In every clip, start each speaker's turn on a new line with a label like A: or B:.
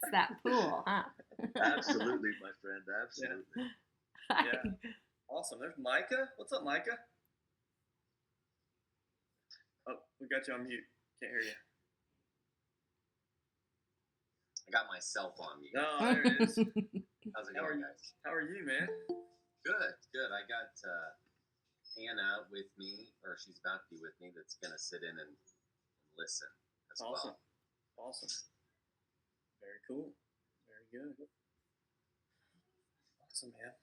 A: It's that pool, huh?
B: Absolutely, my friend. Absolutely.
C: Yeah. Awesome. There's Micah. What's up, Micah? Oh, we got you on mute. Can't hear you.
B: I got myself on mute.
C: Oh, there it is.
B: How's it going, guys?
C: How are you, man?
B: Good, good. I got Hannah with me, or she's about to be with me, that's going to sit in and listen as
C: Awesome.
B: well.
C: Awesome. Very cool. Very good. Awesome, man.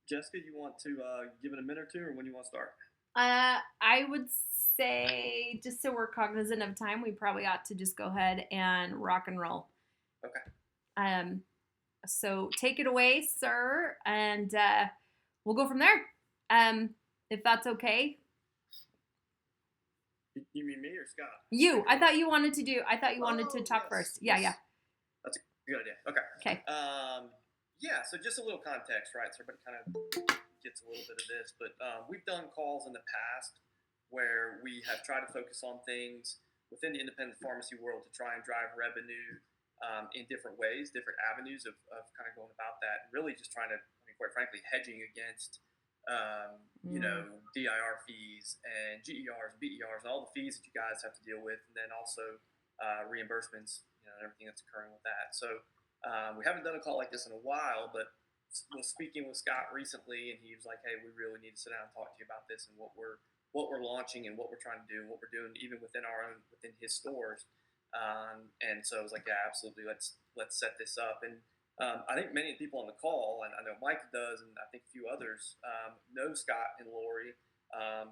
C: Jessica, you want to give it a minute or two, or when you want to start?
A: I would say, just so we're cognizant of time, we probably ought to just go ahead and rock and roll.
C: Okay.
A: So take it away, sir, and we'll go from there. If that's okay.
C: You mean me or Scott?
A: You. I thought you wanted to talk
C: yes,
A: first. Yeah,
C: yes.
A: yeah.
C: That's a good idea. Okay.
A: Okay.
C: Yeah, so just a little context, right? So everybody kind of gets a little bit of this, but we've done calls in the past where we have tried to focus on things within the independent pharmacy world to try and drive revenue in different ways, different avenues of kind of going about that, and really just trying to, quite frankly, hedging against, DIR fees and GERs, BERs, and all the fees that you guys have to deal with, and then also reimbursements, and everything that's occurring with that. So we haven't done a call like this in a while, but was speaking with Scott recently, and he was like, "Hey, we really need to sit down and talk to you about this and what we're launching and what we're trying to do, and what we're doing even within his stores." And so I was like, "Yeah, absolutely. Let's set this up." And I think many people on the call, and I know Mike does, and I think a few others know Scott and Lori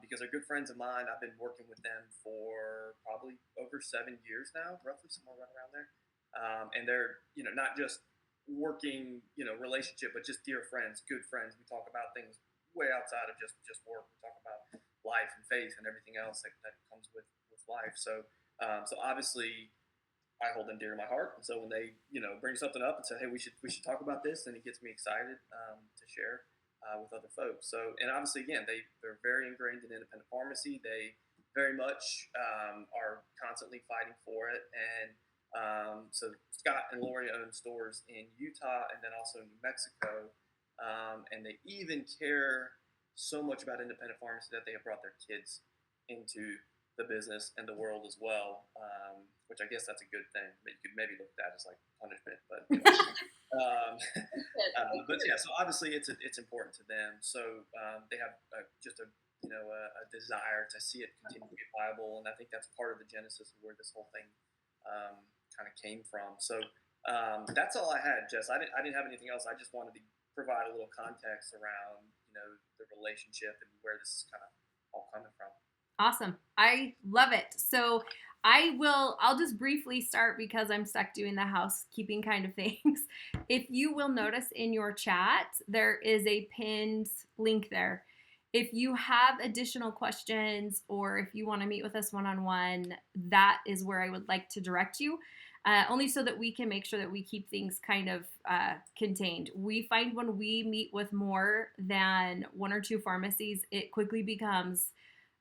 C: because they're good friends of mine. I've been working with them for probably over 7 years now, roughly somewhere right around there. And they're, not just working, relationship, but just dear friends, good friends. We talk about things way outside of just work. We talk about life and faith and everything else that comes with life. So obviously I hold them dear to my heart. And so when they, bring something up and say, "Hey, we should talk about this," then it gets me excited to share with other folks. So, and obviously, again, they're very ingrained in independent pharmacy. They very much are constantly fighting for it. And so Scott and Lori own stores in Utah and then also New Mexico. And they even care so much about independent pharmacy that they have brought their kids into the business and the world as well, which I guess that's a good thing. But you could maybe look at that as like punishment. But but yeah, so obviously it's important to them. So they have just a desire to see it continue to be viable, and I think that's part of the genesis of where this whole thing kind of came from. So that's all I had, Jess. I didn't have anything else. I just wanted to provide a little context around the relationship and where this is kind of all coming from.
A: Awesome. I love it. So I'll just briefly start because I'm stuck doing the housekeeping kind of things. If you will notice in your chat, there is a pinned link there. If you have additional questions or if you want to meet with us one-on-one, that is where I would like to direct you. Only so that we can make sure that we keep things kind of contained. We find when we meet with more than one or two pharmacies, it quickly becomes,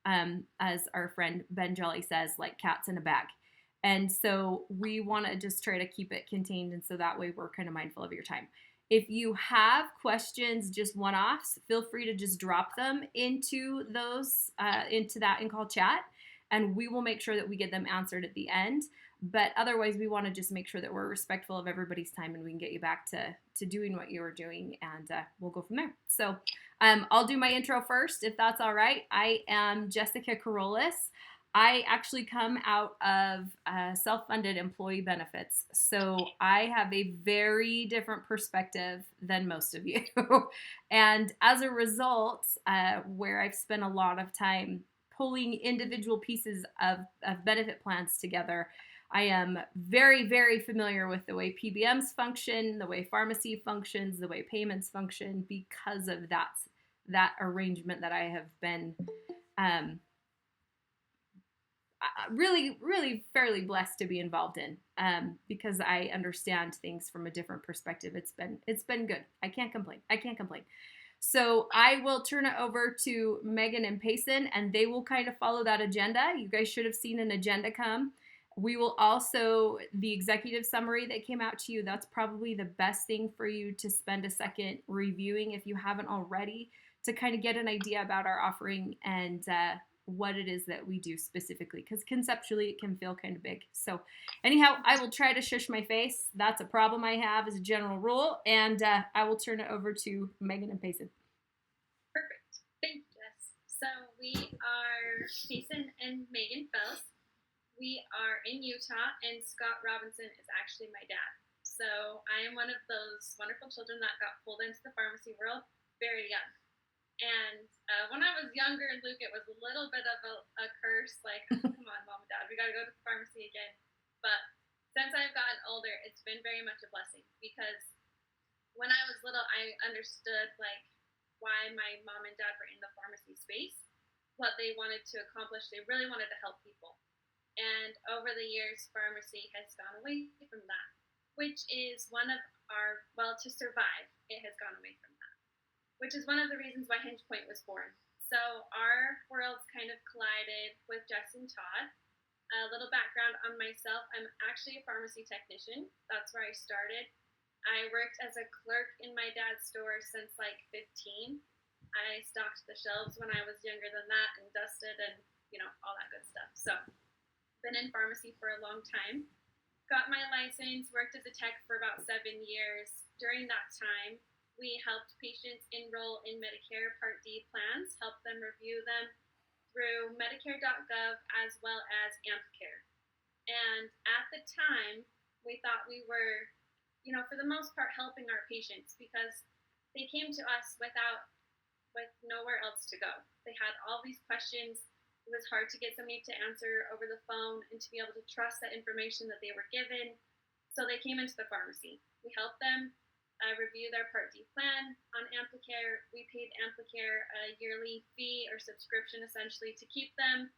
A: as our friend Ben Jolly says, like cats in a bag. And so we want to just try to keep it contained. And so that way we're kind of mindful of your time. If you have questions, just one-offs, feel free to just drop them into that in-call chat. And we will make sure that we get them answered at the end. But otherwise, we want to just make sure that we're respectful of everybody's time and we can get you back to doing what you were doing, and we'll go from there. So I'll do my intro first, if that's all right. I am Jessica Carolus. I actually come out of self-funded employee benefits. So I have a very different perspective than most of you. And as a result, where I've spent a lot of time pulling individual pieces of benefit plans together, I am very, very familiar with the way PBMs function, the way pharmacy functions, the way payments function, because of that arrangement that I have been really, really fairly blessed to be involved in, because I understand things from a different perspective. It's been good. I can't complain. So I will turn it over to Megan and Payson, and they will kind of follow that agenda. You guys should have seen an agenda come. We will also, the executive summary that came out to you, that's probably the best thing for you to spend a second reviewing if you haven't already, to kind of get an idea about our offering and what it is that we do specifically, because conceptually it can feel kind of big. So anyhow, I will try to shush my face. That's a problem I have as a general rule, and I will turn it over to Megan and Payson.
D: Perfect. Thank you, Jess. So we are Payson and Megan Fells. We are in Utah, and Scott Robinson is actually my dad. So I am one of those wonderful children that got pulled into the pharmacy world very young. And when I was younger, Luke, it was a little bit of a curse, like, oh, come on, mom and dad, we got to go to the pharmacy again. But since I've gotten older, it's been very much a blessing, because when I was little, I understood, like, why my mom and dad were in the pharmacy space, what they wanted to accomplish. They really wanted to help people. And over the years, pharmacy has gone away from that, which is one of our, well, to survive, it has gone away from that, which is one of the reasons why Hinge Point was born. So our worlds kind of collided with Jess and Todd. A little background on myself: I'm actually a pharmacy technician. That's where I started. I worked as a clerk in my dad's store since like 15. I stocked the shelves when I was younger than that, and dusted, and all that good stuff. So been in pharmacy for a long time. Got my license, worked as a tech for about 7 years. During that time, we helped patients enroll in Medicare Part D plans, helped them review them through Medicare.gov as well as Amplicare. And at the time, we thought we were, for the most part, helping our patients, because they came to us with nowhere else to go. They had all these questions. It was hard to get somebody to answer over the phone and to be able to trust that information that they were given. So they came into the pharmacy. We helped them review their Part D plan on Amplicare. We paid Amplicare a yearly fee or subscription, essentially, to keep them.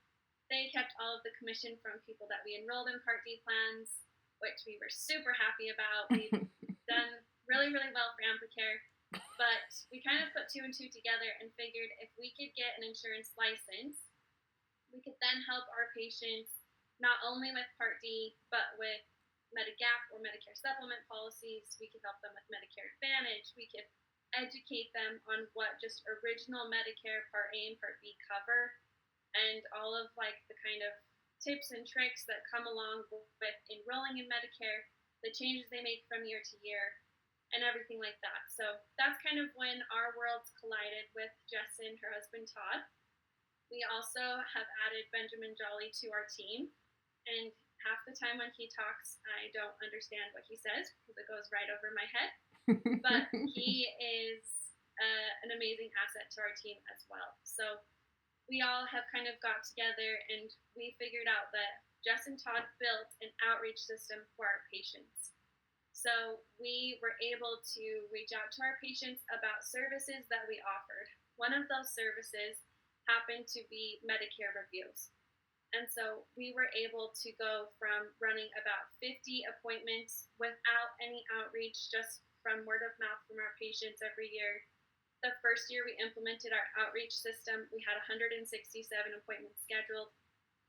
D: They kept all of the commission from people that we enrolled in Part D plans, which we were super happy about. We've done really, really well for Amplicare. But we kind of put 2 and 2 together and figured if we could get an insurance license, we could then help our patients not only with Part D, but with Medigap or Medicare supplement policies. We could help them with Medicare Advantage. We could educate them on what just original Medicare Part A and Part B cover, and all of like the kind of tips and tricks that come along with enrolling in Medicare, the changes they make from year to year, and everything like that. So that's kind of when our worlds collided with Jess and her husband Todd. We also have added Benjamin Jolly to our team, and half the time when he talks, I don't understand what he says because it goes right over my head. But he is an amazing asset to our team as well. So we all have kind of got together, and we figured out that Jess and Todd built an outreach system for our patients. So we were able to reach out to our patients about services that we offered. One of those services happened to be Medicare reviews. And so we were able to go from running about 50 appointments without any outreach, just from word of mouth from our patients every year. The first year we implemented our outreach system, we had 167 appointments scheduled.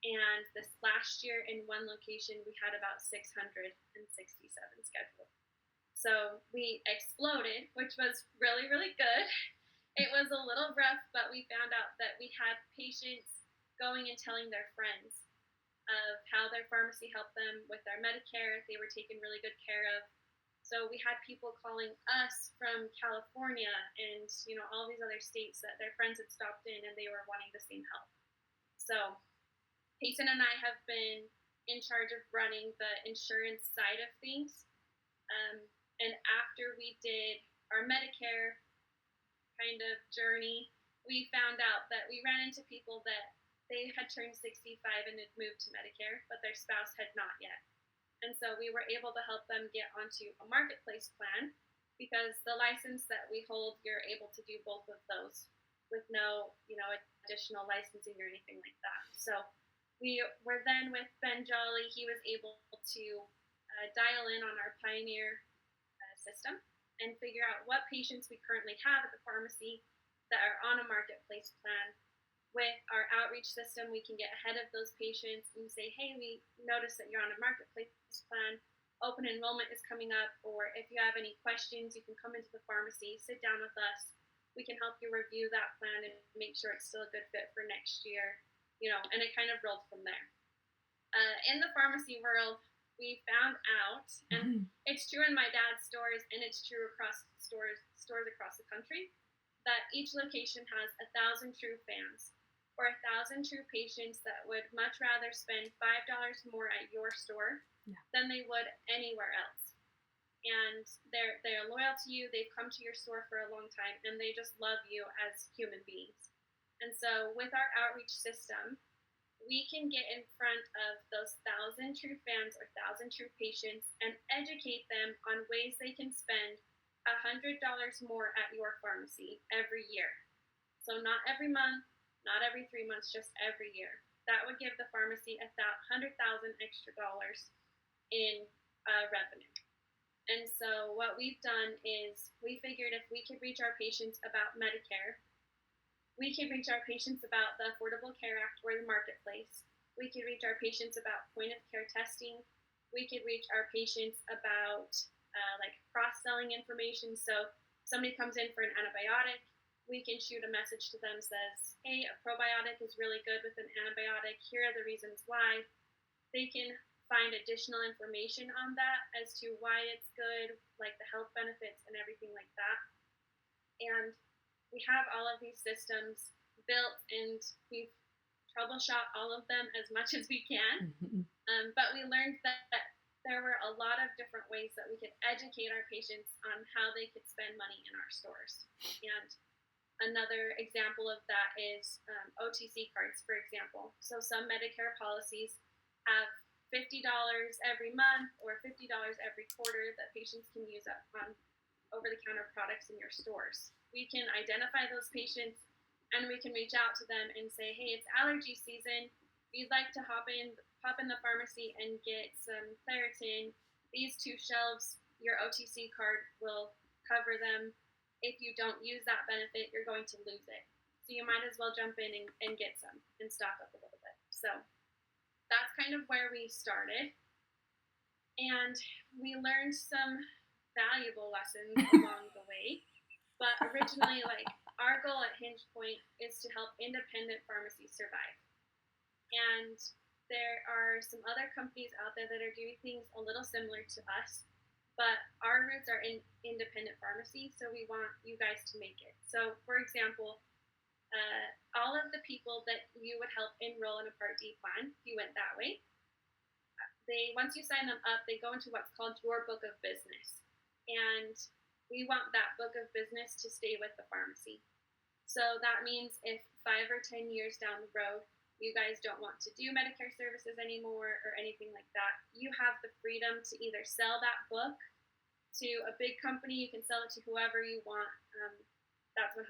D: And this last year in one location, we had about 667 scheduled. So we exploded, which was really, really good. It was a little rough, but we found out that we had patients going and telling their friends of how their pharmacy helped them with their Medicare. They were taken really good care of. So we had people calling us from California and all these other states that their friends had stopped in and they were wanting the same help. So Payson and I have been in charge of running the insurance side of things. And after we did our Medicare kind of journey, we found out that we ran into people that they had turned 65 and had moved to Medicare, but their spouse had not yet. And so we were able to help them get onto a marketplace plan, because the license that we hold, you're able to do both of those with no, additional licensing or anything like that. So we were then with Ben Jolly. He was able to dial in on our Pioneer system. and figure out what patients we currently have at the pharmacy that are on a marketplace plan. With our outreach system, we can get ahead of those patients and say, hey, we noticed that you're on a marketplace plan. Open enrollment is coming up, or if you have any questions, you can come into the pharmacy, sit down with us. We can help you review that plan and make sure it's still a good fit for next year, and it kind of rolled from there. In the pharmacy world, we found out, and it's true in my dad's stores, and it's true across stores across the country, that each location has 1,000 true fans, or 1,000 true patients that would much rather spend $5 more at your store than they would anywhere else. And they're loyal to you. They've come to your store for a long time, and they just love you as human beings. And so with our outreach system, we can get in front of those 1,000 true fans or 1,000 true patients and educate them on ways they can spend $100 more at your pharmacy every year. So not every month, not every 3 months, just every year. That would give the pharmacy $100,000 extra dollars in revenue. And so what we've done is we figured if we could reach our patients about Medicare, we could reach our patients about the Affordable Care Act or the marketplace. We could reach our patients about point of care testing. We could reach our patients about like cross-selling information. So somebody comes in for an antibiotic, we can shoot a message to them says, hey, a probiotic is really good with an antibiotic. Here are the reasons why. They can find additional information on that as to why it's good, like the health benefits and everything like that. And we have all of these systems built, and we've troubleshot all of them as much as we can. But we learned that there were a lot of different ways that we could educate our patients on how they could spend money in our stores. And another example of that is OTC cards, for example. So some Medicare policies have $50 every month or $50 every quarter that patients can use up on over-the-counter products in your stores. We can identify those patients, and we can reach out to them and say, hey, it's allergy season. We'd like to hop in the pharmacy and get some Claritin. These 2 shelves, your OTC card will cover them. If you don't use that benefit, you're going to lose it. So you might as well jump in and get some and stock up a little bit. So that's kind of where we started. And we learned some valuable lessons along the way. But originally, like, our goal at Hinge Point is to help independent pharmacies survive. And there are some other companies out there that are doing things a little similar to us, but our roots are in independent pharmacy, so we want you guys to make it. So, for example, all of the people that you would help enroll in a Part D plan, if you went that way, once you sign them up, they go into what's called your book of business. And we want that book of business to stay with the pharmacy. So that means if 5 or 10 years down the road, you guys don't want to do Medicare services anymore or anything like that, you have the freedom to either sell that book to a big company, you can sell it to whoever you want. That's 100%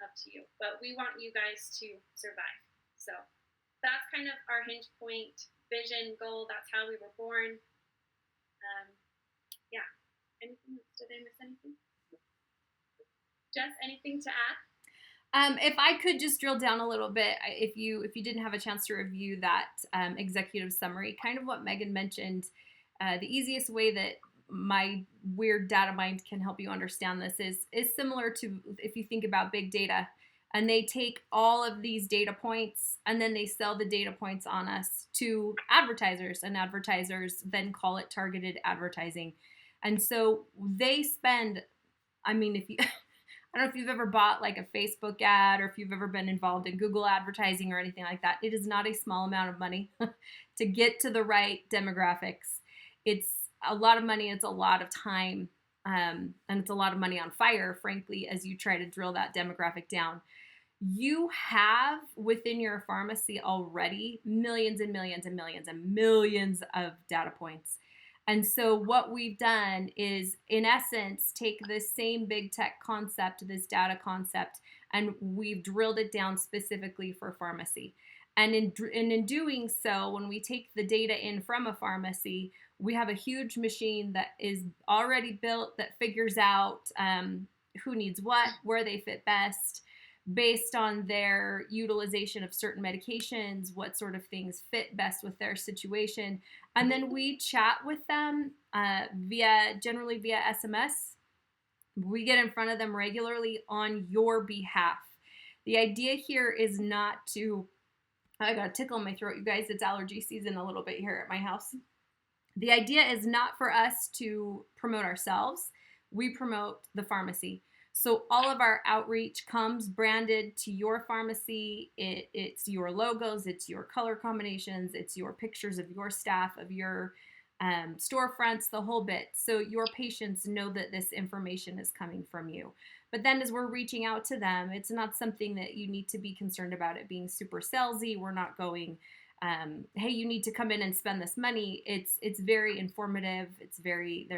D: up to you. But we want you guys to survive. So that's kind of our Hinge Point vision, goal. That's how we were born. Yeah. Anything? Did I miss anything? Jess, anything to add?
A: If I could just drill down a little bit, if you didn't have a chance to review that executive summary, kind of what Megan mentioned, the easiest way that my weird data mind can help you understand this is similar to if you think about big data, and they take all of these data points and then they sell the data points on us to advertisers, and advertisers then call it targeted advertising. And so they spend, I mean, if you, I don't know if you've ever bought like a Facebook ad or if you've ever been involved in Google advertising or anything like that. It is not a small amount of money to get to the right demographics. It's a lot of money. It's a lot of time. And it's a lot of money on fire, frankly, as you try to drill that demographic down. You have within your pharmacy already millions and millions and millions and millions of data points. And so what we've done is, in essence, take this same big tech concept, this data concept, and we've drilled it down specifically for pharmacy. And in doing so, when we take the data in from a pharmacy, We have a huge machine that is already built that figures out who needs what, where they fit best, based on their utilization of certain medications, what sort of things fit best with their situation. And then we chat with them generally via SMS. We get in front of them regularly on your behalf. The idea here is not to, I got a tickle in my throat, you guys. It's allergy season a little bit here at my house. The idea is not for us to promote ourselves. We promote the pharmacy. So all of our outreach comes branded to your pharmacy. It's your logos, it's your color combinations, it's your pictures of your staff, of your storefronts, the whole bit. So your patients know that this information is coming from you. But then as we're reaching out to them, it's not something that you need to be concerned about it being super salesy. We're not going, hey, you need to come in and spend this money. It's very informative. It's very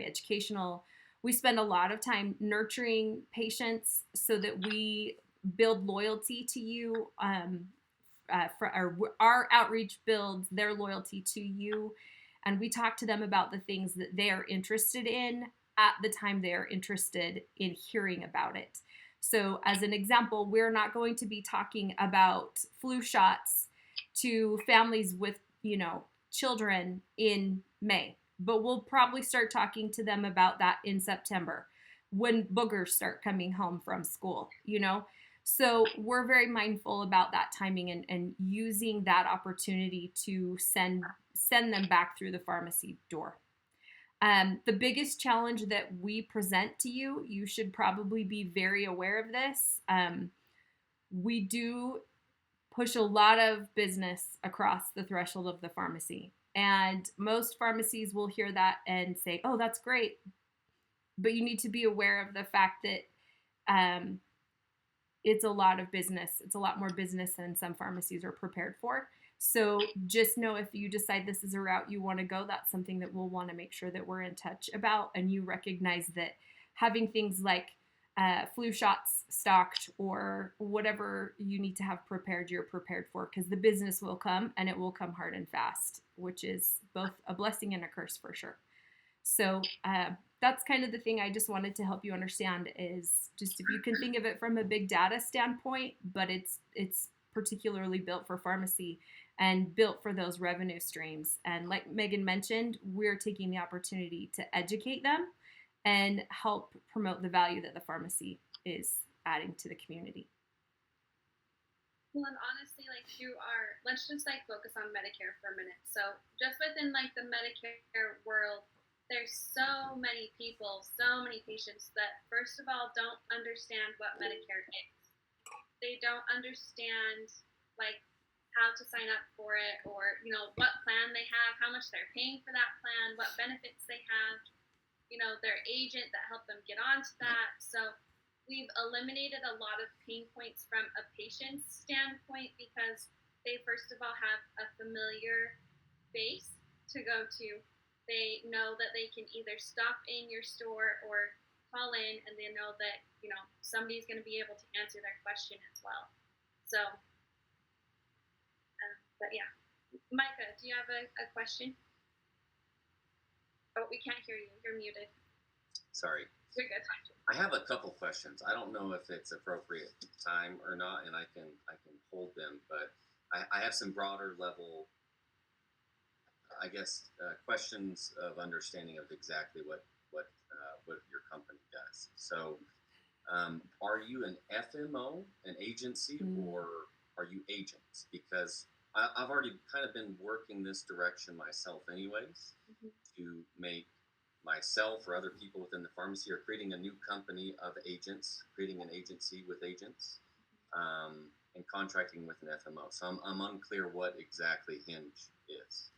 A: educational. We spend a lot of time nurturing patients so that we build loyalty to you. Our outreach builds their loyalty to you, and we talk to them about the things that they are interested in at the time they are interested in hearing about it. So as an example, we're not going to be talking about flu shots to families with, children in May, but we'll probably start talking to them about that in September when boogers start coming home from school, So we're very mindful about that timing and using that opportunity to send them back through the pharmacy door. The biggest challenge that we present to you, you should probably be very aware of this. We do push a lot of business across the threshold of the pharmacy. And most pharmacies will hear that and say, oh, that's great. But you need to be aware of the fact that it's a lot of business. It's a lot more business than some pharmacies are prepared for. So just know if you decide this is a route you want to go, that's something that we'll want to make sure that we're in touch about. And you recognize that having things like flu shots stocked or whatever you need to have prepared, you're prepared for, because the business will come and it will come hard and fast, which is both a blessing and a curse for sure. So that's kind of the thing I just wanted to help you understand is just if you can think of it from a big data standpoint, but it's particularly built for pharmacy and built for those revenue streams. And like Megan mentioned, we're taking the opportunity to educate them and help promote the value that the pharmacy is adding to the community.
D: Well, and honestly, let's just focus on Medicare for a minute. So just within the Medicare world, there's so many people, so many patients that first of all don't understand what Medicare is. They don't understand how to sign up for it, or what plan they have, how much they're paying for that plan, what benefits they have, their agent that helped them get onto that. So we've eliminated a lot of pain points from a patient's standpoint because they first of all have a familiar base to go to. They know that they can either stop in your store or call in, and they know that somebody's going to be able to answer their question as well. So but yeah, Micah, do you have a question? Oh, we can't hear you. You're muted.
B: Sorry.
D: You're good.
B: I have a couple questions. I don't know if it's appropriate time or not, and I can hold them, but I have some broader level, I guess, questions of understanding of exactly what your company does. So, are you an FMO, an agency, or are you agents? Because I've already kind of been working this direction myself anyways, to make myself or other people within the pharmacy or creating a new company of agents, creating an agency with agents, and contracting with an FMO. So I'm unclear what exactly Hinge is.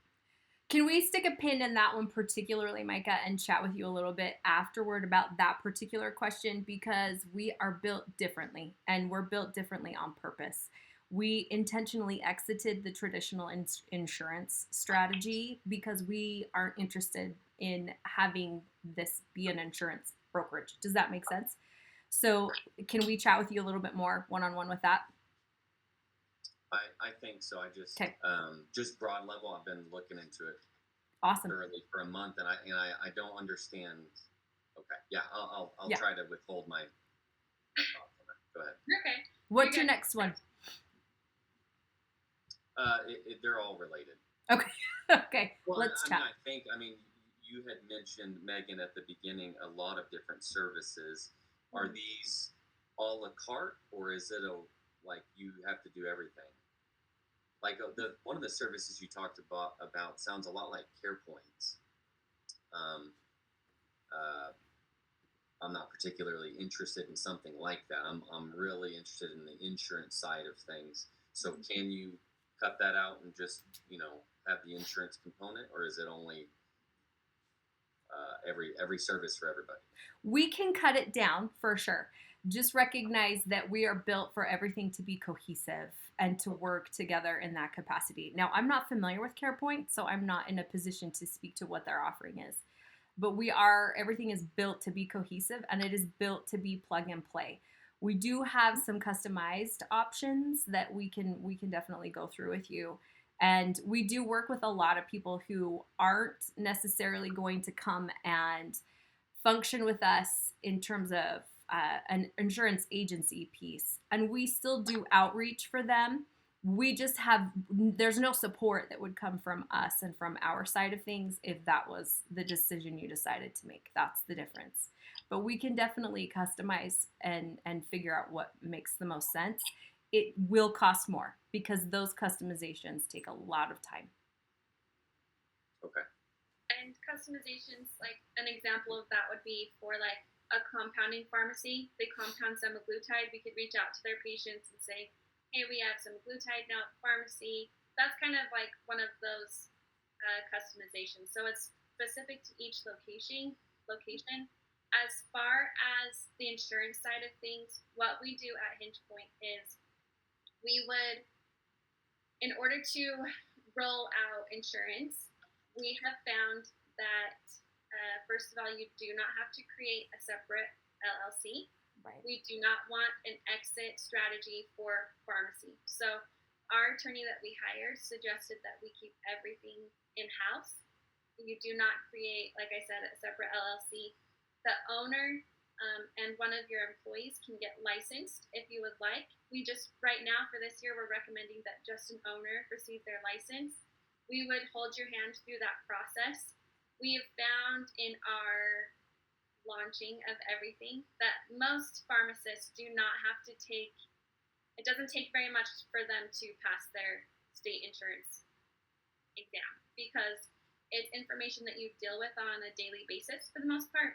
A: Can we stick a pin in that one particularly, Micah, and chat with you a little bit afterward about that particular question? Because we are built differently, and we're built differently on purpose. We intentionally exited the traditional insurance strategy because we aren't interested in having this be an insurance brokerage. Does that make sense? So can we chat with you a little bit more one-on-one with that?
B: I think so. I just, just broad level, I've been looking into it
A: Awesome.
B: thoroughly for a month, and I don't understand. Okay, yeah, I'll
A: Yeah.
B: try to withhold my thoughts on that. Go ahead.
D: Okay.
A: What's
D: You're
A: your
D: good.
A: next one?
B: They're all related.
A: Okay. Okay.
B: Well,
A: Let's chat.
B: I mean, you had mentioned, Megan, at the beginning, a lot of different services. Are
A: Mhm.
B: these a la carte, or is it like you have to do everything? Like the one of the services you talked about sounds a lot like Care Points. Um, uh, I'm not particularly interested in something like that. I'm really interested in the insurance side of things. So can you cut that out and just have the insurance component, or is it only every service for everybody?
A: We can cut it down for sure. Just recognize that we are built for everything to be cohesive and to work together in that capacity. Now, I'm not familiar with CarePoint, so I'm not in a position to speak to what their offering is. But everything is built to be cohesive and it is built to be plug and play. We do have some customized options that we can definitely go through with you. And we do work with a lot of people who aren't necessarily going to come and function with us in terms of an insurance agency piece. And we still do outreach for them. We just there's no support that would come from us and from our side of things if that was the decision you decided to make. That's the difference. But we can definitely customize and figure out what makes the most sense. It will cost more because those customizations take a lot of time.
B: Okay.
D: And customizations, like an example of that would be for like a compounding pharmacy. They compound semaglutide. We could reach out to their patients and say, hey, we have semaglutide now at the pharmacy. That's kind of like one of those customizations. So it's specific to each location. As far as the insurance side of things, what we do at Hinge Point is we would, in order to roll out insurance, we have found that first of all, you do not have to create a separate LLC.
A: Right.
D: We do not want an exit strategy for pharmacy. So our attorney that we hired suggested that we keep everything in-house. You do not create, like I said, a separate LLC. The owner and one of your employees can get licensed if you would like. We just, right now for this year, we're recommending that just an owner receive their license. We would hold your hand through that process. We have found in our launching of everything that most pharmacists do not have to take, it doesn't take very much for them to pass their state insurance exam because it's information that you deal with on a daily basis for the most part.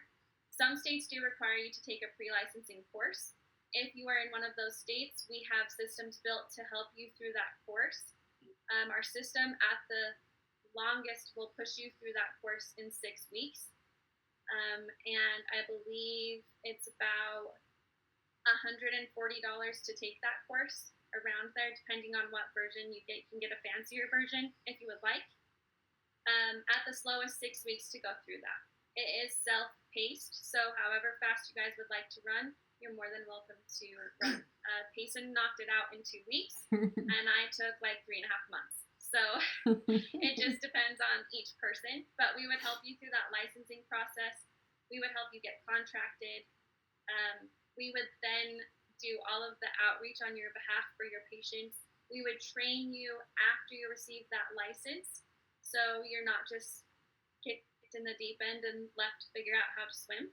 D: Some states do require you to take a pre-licensing course. If you are in one of those states, we have systems built to help you through that course. Our system at the longest will push you through that course in 6 weeks. And I believe it's about $140 to take that course, around there, depending on what version you get. You can get a fancier version if you would like. At the slowest, 6 weeks to go through that. It is self-paced, so however fast you guys would like to run, you're more than welcome to run. Payson knocked it out in 2 weeks, and I took like 3.5 months. So it just depends on each person, but we would help you through that licensing process. We would help you get contracted. We would then do all of the outreach on your behalf for your patients. We would train you after you receive that license, so you're not just kicked in the deep end and left to figure out how to swim.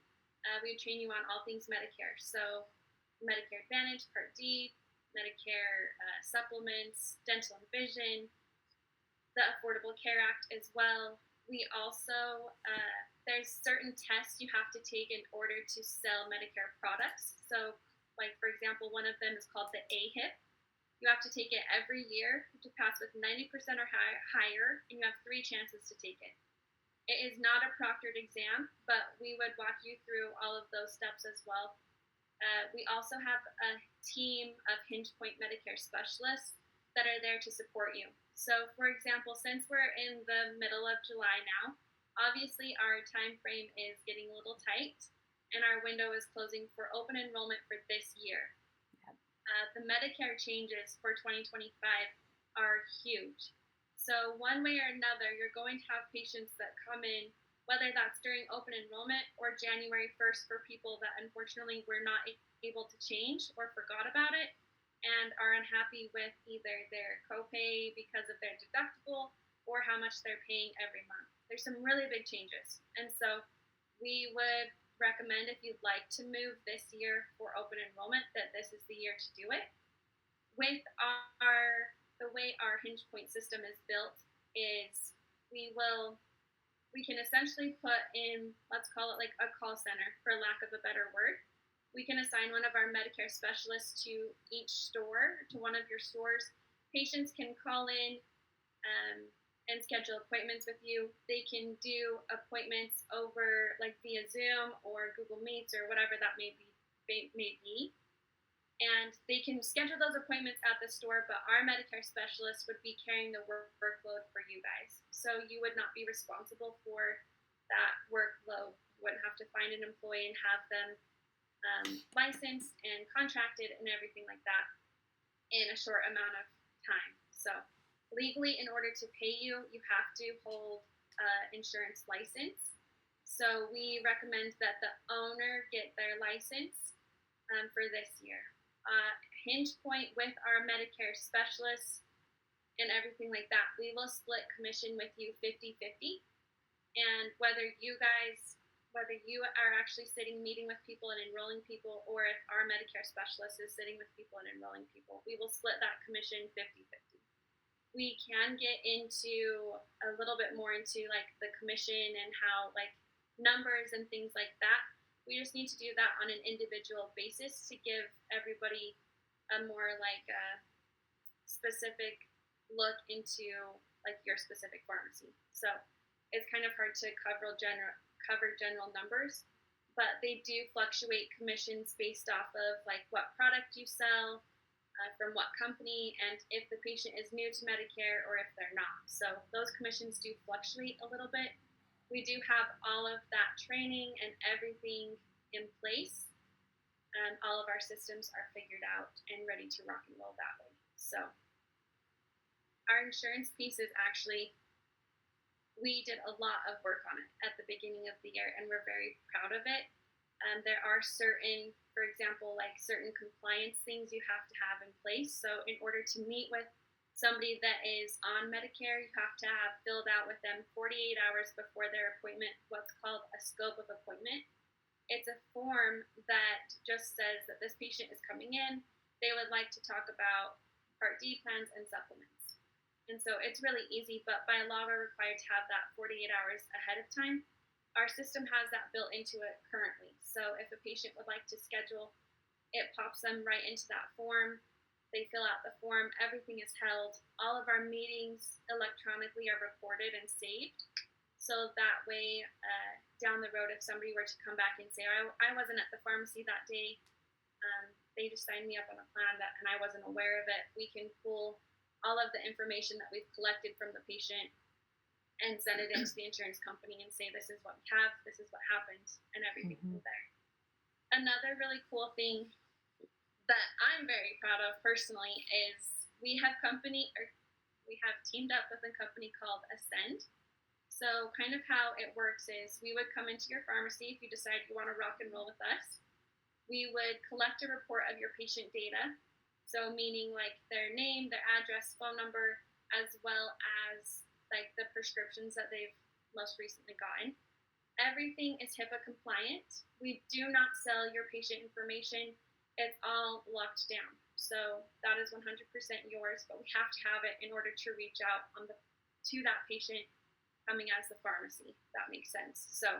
D: We would train you on all things Medicare, so Medicare Advantage, Part D, Medicare supplements, dental and vision, the Affordable Care Act as well. We also, there's certain tests you have to take in order to sell Medicare products. So, like for example, one of them is called the AHIP. You have to take it every year to pass with 90% or higher, and you have 3 chances to take it. It is not a proctored exam, but we would walk you through all of those steps as well. We also have a team of Hinge Point Medicare specialists that are there to support you. So, for example, since we're in the middle of July now, obviously our time frame is getting a little tight, and our window is closing for open enrollment for this year. The Medicare changes for 2025 are huge. So one way or another, you're going to have patients that come in, whether that's during open enrollment or January 1st for people that unfortunately were not able to change or forgot about it and are unhappy with either their copay because of their deductible or how much they're paying every month. There's some really big changes. And so we would recommend, if you'd like to move this year for open enrollment, that this is the year to do it. With the way our Hinge Point system is built is we can essentially put in, let's call it like a call center for lack of a better word. We can assign one of our Medicare specialists to each store, to one of your stores. Patients can call in and schedule appointments with you. They can do appointments over like via Zoom or Google Meets or whatever that may be. And they can schedule those appointments at the store, but our Medicare specialist would be carrying the workload for you guys. So you would not be responsible for that workload. You wouldn't have to find an employee and have them licensed and contracted and everything like that in a short amount of time. So legally, in order to pay you, you have to hold insurance license. So we recommend that the owner get their license for this year. Hinge Point with our Medicare specialists and everything like that, we will split commission with you 50-50. And whether you are actually sitting meeting with people and enrolling people, or if our Medicare specialist is sitting with people and enrolling people, we will split that commission 50-50. We can get into a little bit more into like the commission and how like numbers and things like that. We just need to do that on an individual basis to give everybody a more like specific look into like your specific pharmacy. So it's kind of hard to cover general numbers, but they do fluctuate commissions based off of like what product you sell, from what company, and if the patient is new to Medicare or if they're not. So those commissions do fluctuate a little bit. We do have all of that training and everything in place. All of our systems are figured out and ready to rock and roll that way. So our insurance piece is actually, we did a lot of work on it at the beginning of the year, and we're very proud of it. There are certain, for example, like certain compliance things you have to have in place. So in order to meet with somebody that is on Medicare, you have to have filled out with them 48 hours before their appointment what's called a scope of appointment. It's a form that just says that this patient is coming in. They would like to talk about Part D plans and supplements. And so it's really easy, but by law, we're required to have that 48 hours ahead of time. Our system has that built into it currently. So if a patient would like to schedule, it pops them right into that form. They fill out the form. Everything is held. All of our meetings electronically are recorded and saved. So that way, down the road, if somebody were to come back and say, I wasn't at the pharmacy that day, they just signed me up on a plan and I wasn't aware of it, we can pull all of the information that we've collected from the patient and send it into the insurance company and say, this is what we have, this is what happened, and everything from there. Another really cool thing that I'm very proud of personally is we have teamed up with a company called Ascend. So kind of how it works is we would come into your pharmacy if you decide you want to rock and roll with us. We would collect a report of your patient data. So meaning like their name, their address, phone number, as well as like the prescriptions that they've most recently gotten. Everything is HIPAA compliant. We do not sell your patient information. It's all locked down. So that is 100% yours, but we have to have it in order to reach out to that patient coming as the pharmacy. That makes sense. So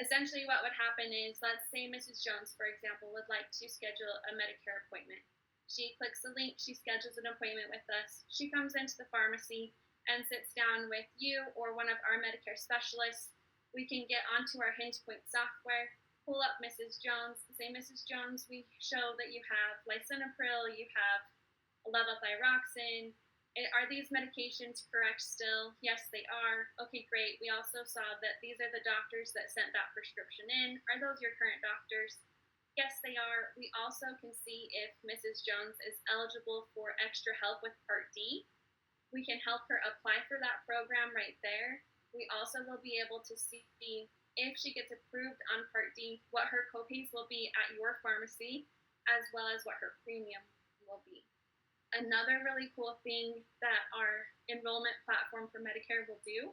D: essentially what would happen is, let's say Mrs. Jones, for example, would like to schedule a Medicare appointment. She clicks the link, she schedules an appointment with us. She comes into the pharmacy and sits down with you or one of our Medicare specialists. We can get onto our Hinge Point software, pull up Mrs. Jones, say, Mrs. Jones, we show that you have lisinopril, you have levothyroxine. Are these medications correct still? Yes, they are. Okay, great. We also saw that these are the doctors that sent that prescription in. Are those your current doctors? Yes, they are. We also can see if Mrs. Jones is eligible for extra help with Part D. we can help her apply for that program right there. We also will be able to see if she gets approved on Part D, what her copays will be at your pharmacy, as well as what her premium will be. Another really cool thing that our enrollment platform for Medicare will do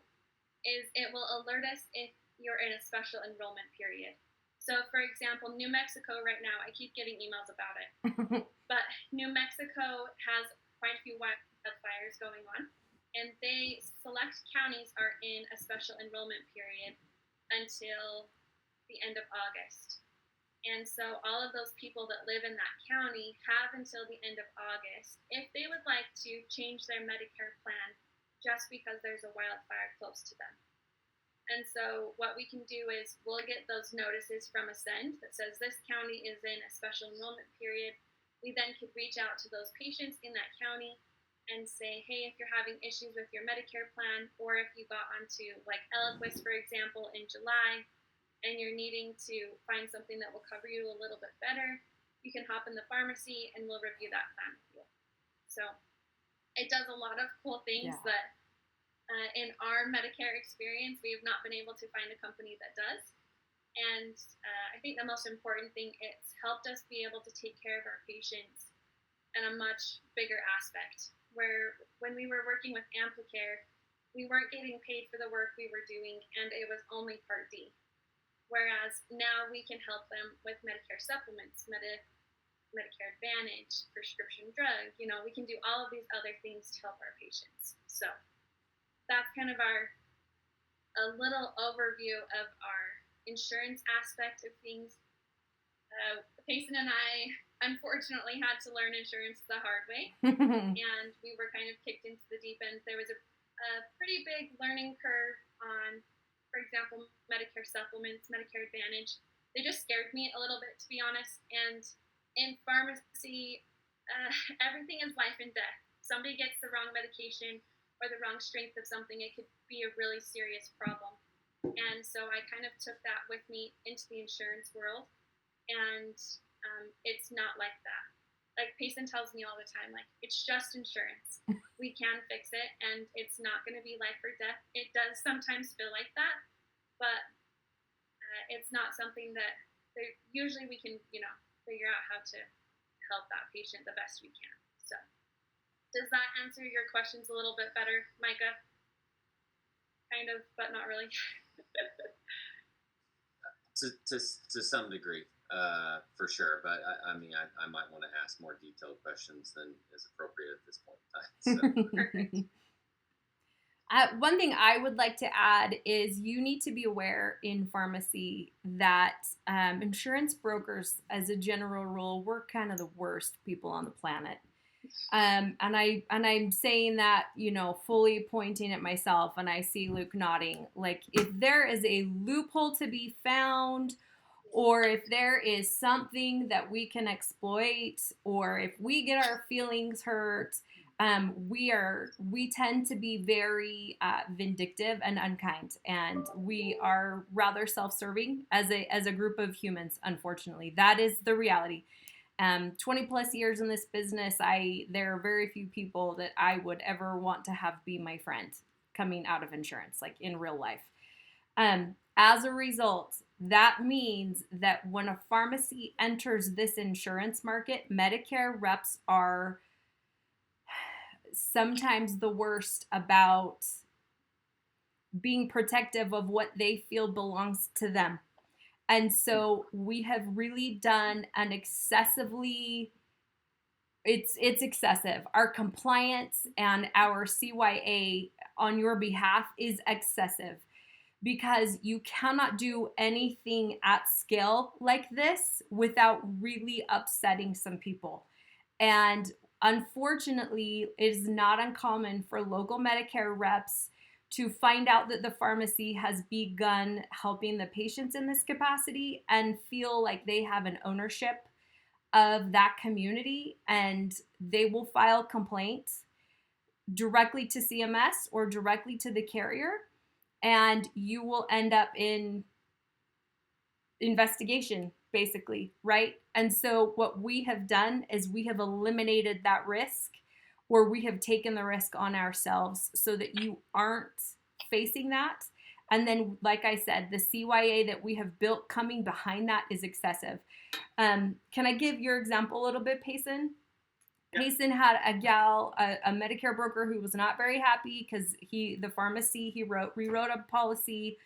D: is it will alert us if you're in a special enrollment period. So, for example, New Mexico right now, I keep getting emails about it, but New Mexico has quite a few wildfires going on, and they select counties are in a special enrollment period until the end of August. And so all of those people that live in that county have until the end of August if they would like to change their Medicare plan just because there's a wildfire close to them. And so what we can do is we'll get those notices from Ascend that says this county is in a special enrollment period. We then could reach out to those patients in that county and say, hey, if you're having issues with your Medicare plan, or if you got onto like Eliquis, for example, in July, and you're needing to find something that will cover you a little bit better, you can hop in the pharmacy and we'll review that plan with you. So it does a lot of cool things that in our Medicare experience, we have not been able to find a company that does. And I think the most important thing, it's helped us be able to take care of our patients in a much bigger aspect, where when we were working with Amplicare, we weren't getting paid for the work we were doing, and it was only Part D. Whereas now we can help them with Medicare supplements, Medicare Advantage, prescription drug. We can do all of these other things to help our patients. So that's kind of a little overview of our insurance aspect of things. Payson and I unfortunately had to learn insurance the hard way, and we were kind of kicked into the deep end. There was a pretty big learning curve on, for example, Medicare supplements, Medicare Advantage. They just scared me a little bit, to be honest. And in pharmacy, everything is life and death. Somebody gets the wrong medication or the wrong strength of something, it could be a really serious problem. And so I kind of took that with me into the insurance world, and it's not like that. Like Payson tells me all the time, like, it's just insurance. We can fix it, and it's not going to be life or death. It does sometimes feel like that, but it's not something that usually we can, figure out how to help that patient the best we can. So does that answer your questions a little bit better, Micah? Kind of, but not really.
B: to some degree, for sure. But I mean, I might want to ask more detailed questions than is appropriate at this point in time. So.
D: Perfect.
A: One thing I would like to add is you need to be aware in pharmacy that insurance brokers, as a general rule, we're kind of the worst people on the planet. And I'm saying that, fully pointing at myself, and I see Luke nodding. Like, if there is a loophole to be found, or if there is something that we can exploit, or if we get our feelings hurt, we tend to be very vindictive and unkind, and we are rather self-serving as a group of humans. Unfortunately, that is the reality. 20 plus years in this business, there are very few people that I would ever want to have be my friend coming out of insurance, like in real life. As a result, that means that when a pharmacy enters this insurance market, Medicare reps are sometimes the worst about being protective of what they feel belongs to them. And so we have really done an excessively, it's excessive. Our compliance and our CYA on your behalf is excessive, because you cannot do anything at scale like this without really upsetting some people. And unfortunately, it is not uncommon for local Medicare reps to find out that the pharmacy has begun helping the patients in this capacity and feel like they have an ownership of that community, and they will file complaints directly to CMS or directly to the carrier, and you will end up in investigation, basically, right? And so what we have done is we have eliminated that risk. where we have taken the risk on ourselves so that you aren't facing that. And then, like I said, the CYA that we have built coming behind that is excessive. Can I give your example a little bit, Payson?
C: Yeah.
A: Payson had a gal, a Medicare broker who was not very happy because the pharmacy, he rewrote a policy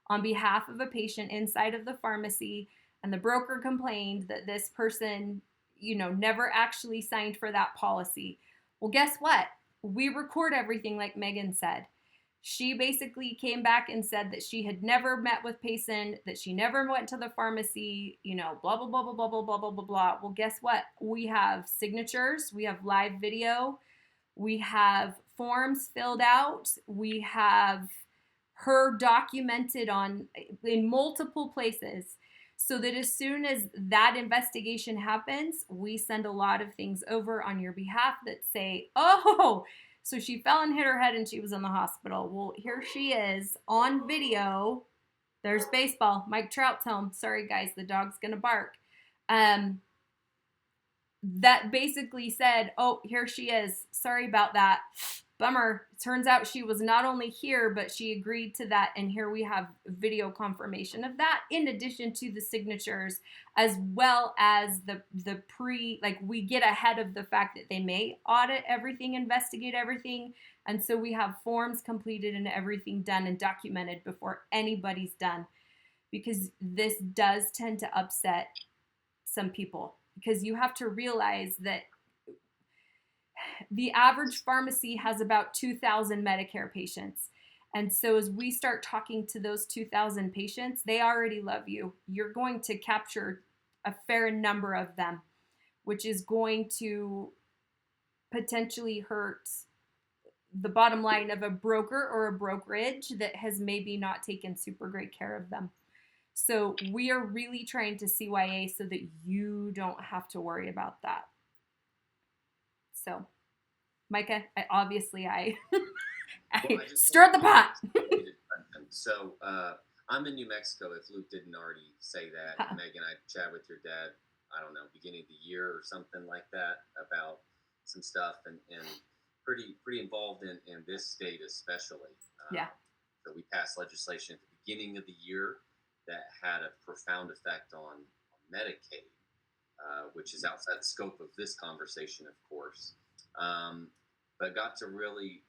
A: on behalf of a patient inside of the pharmacy, and the broker complained that this person, never actually signed for that policy. Well, guess what? We record everything like Megan said. She basically came back and said that she had never met with Payson, that she never went to the pharmacy, blah, blah, blah, blah, blah, blah, blah, blah, blah, blah. Well, guess what? We have signatures. We have live video. We have forms filled out. We have her documented in multiple places, so that as soon as that investigation happens, we send a lot of things over on your behalf that say, oh, so she fell and hit her head and she was in the hospital. Well, here she is on video. There's baseball. Mike Trout's home. Sorry, guys, the dog's going to bark. That basically said, oh, here she is. Sorry about that. Bummer. Turns out she was not only here, but she agreed to that. And here we have video confirmation of that, in addition to the signatures, as well as the we get ahead of the fact that they may audit everything, investigate everything. And so we have forms completed and everything done and documented before anybody's done, because this does tend to upset some people, because you have to realize that the average pharmacy has about 2,000 Medicare patients. And so as we start talking to those 2,000 patients, they already love you. You're going to capture a fair number of them, which is going to potentially hurt the bottom line of a broker or a brokerage that has maybe not taken super great care of them. So we are really trying to CYA so that you don't have to worry about that. So, Micah, I stirred the pot.
B: So, I'm in New Mexico, if Luke didn't already say that. Megan, I chat with your dad, I don't know, beginning of the year or something like that, about some stuff, and pretty involved in this state especially.
A: Yeah.
B: So we passed legislation at the beginning of the year that had a profound effect on Medicaid, which is outside the scope of this conversation, of course. But got to really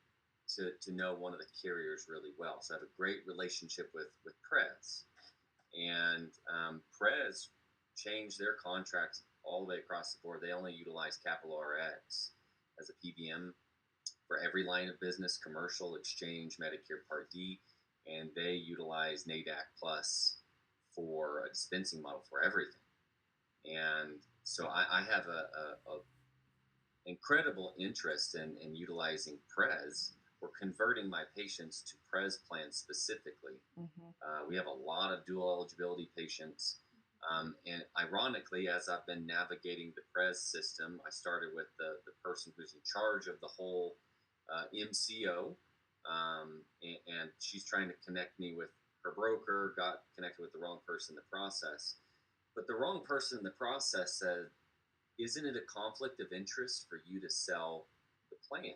B: to know one of the carriers really well. So I have a great relationship with Prez. And Prez changed their contracts all the way across the board. They only utilize Capital RX as a PBM for every line of business: commercial, exchange, Medicare Part D, and they utilize NADAC Plus for a dispensing model for everything. And so I have a incredible interest in utilizing Prez. We're converting my patients to Prez plans specifically. Mm-hmm. We have a lot of dual eligibility patients. And ironically, as I've been navigating the Prez system, I started with the person who's in charge of the whole MCO, and she's trying to connect me with her broker, got connected with the wrong person in the process. But the wrong person in the process said, isn't it a conflict of interest for you to sell the plan?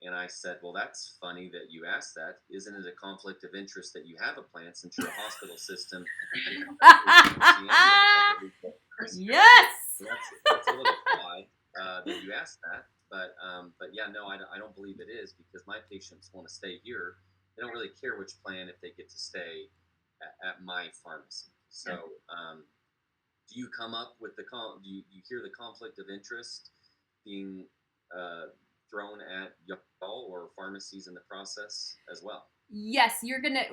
B: And I said, well, that's funny that you asked that. Isn't it a conflict of interest that you have a plan, since you're a hospital system?
A: Yes!
B: So that's a little odd that you asked that. But yeah, no, I don't believe it is, because my patients want to stay here. They don't really care which plan if they get to stay at my pharmacy. So do you come up with do you hear the conflict of interest being thrown at y'all or pharmacies in the process as well?
A: Yes,